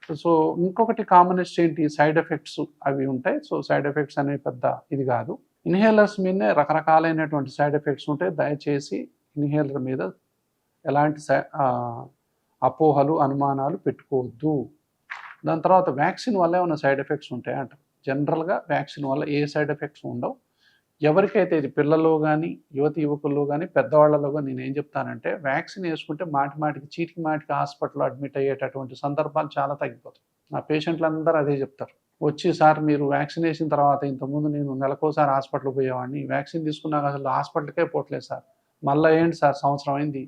So, ఇంకొకటి commonest ఏంటి side effects అవి ఉంటాయి. సో, సైడ్ ఎఫెక్ట్స్ అనేవి పెద్ద ఇది కాదు. ఇన్హేలర్స్ మీదనే రకరకాలైనటువంటి సైడ్ ఎఫెక్ట్స్ ఉంటాయి. దయచేసి ఇన్హేలర్ మీద ఎలాంటి అపోహలు, అనుమానాలు పెట్టుకోవద్దు. దాని తర్వాత వ్యాక్సిన్ వల్ల ఏమైనా సైడ్ ఎఫెక్ట్స్ ఉంటాయా అంటారు. జనరల్‌గా వ్యాక్సిన్ వల్ల ఏ సైడ్ ఎఫెక్ట్స్ ఉండవు. ఎవరికైతే ఇది పిల్లల్లో గానీ, యువతీ యువకుల్లో గానీ, పెద్దవాళ్ళలో గానీ నేనేం చెప్తానంటే వ్యాక్సిన్ ఏసుకుంటే చీటికి మాటికి హాస్పిటల్‌లో అడ్మిట్ అయ్యేటటువంటి సందర్భాలు చాలా తగ్గిపోతాయి. నా పేషెంట్లందరూ అదే చెప్తారు. వచ్చి సార్ మీరు వ్యాక్సిన్ ఏసిన తర్వాత ఇంతకుముందు నేను నెలకోసారి హాస్పిటల్‌కి పోయేవాడిని. వ్యాక్సిన్ తీసుకున్నాక అసలు హాస్పిటల్‌కే పోవట్లేదు సార్. మళ్ళా ఏంటి సార్ సంవత్సరం అయింది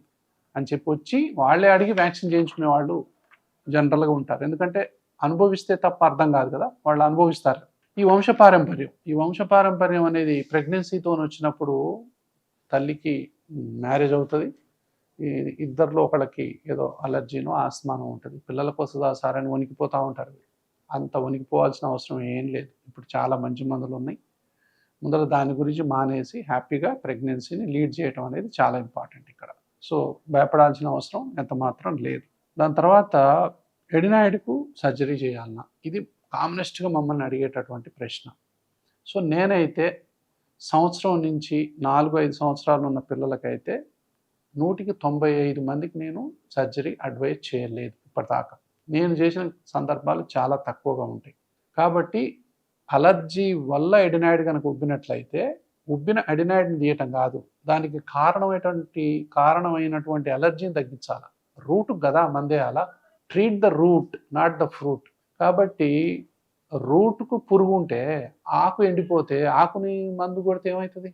అని చెప్పి వచ్చి వాళ్ళే అడిగి వ్యాక్సిన్ చేయించుకునేవాళ్ళు జనరల్‌గా ఉంటారు. ఎందుకంటే అనుభవిస్తే తప్ప అర్థం కాదు కదా! వాళ్ళు అనుభవిస్తారు. ఈ వంశపారంపర్యం అనేది ప్రెగ్నెన్సీతోని వచ్చినప్పుడు తల్లికి మ్యారేజ్ అవుతది. ఇద్దరిలో ఒకళ్ళకి ఏదో అలర్జీనో, ఆస్మానో ఉంటది. పిల్లలకి వస్తదా సార్ అని వణికిపోతా ఉంటారు. అంత వణికిపోవాల్సిన అవసరం ఏం లేదు. ఇప్పుడు చాలా మంచి మందులున్నాయి. ముందర దాని గురించి మానేసి హ్యాపీగా ప్రెగ్నెన్సీని లీడ్ చేయటం అనేది చాలా ఇంపార్టెంట్ ఇక్కడ. సో, భయపడాల్సిన అవసరం ఎంత మాత్రం లేదు. దాని తర్వాత ఎడినాయిడ్‌కు సర్జరీ చేయాలనా? ఇది కామనెస్ట్‌గా మమ్మల్ని అడిగేటటువంటి ప్రశ్న. సో, నేనైతే సంవత్సరం నుంచి 4, 5 సంవత్సరాలు ఉన్న పిల్లలకైతే 100కి 95 మందికి నేను సర్జరీ అడ్వైజ్ చేయలేదు ఇప్పటిదాకా. నేను చేసిన సందర్భాలు చాలా తక్కువగా ఉంటాయి. కాబట్టి అలర్జీ వల్ల ఎడినాయిడ్ గనక ఉబ్బినట్లయితే, ఉబ్బిన ఎడినాయిడ్‌ని తీయటం కాదు. దానికి కారణమైనటువంటి అలర్జీని తగ్గించాల. రూట్‌కి గదా మందేయాల. Treat the root not the fruit. కాబట్టి రూట్‌కు పురుగు ఉంటే ఆకు ఎండిపోతే ఆకుని మందు కొడితే ఏమైతది?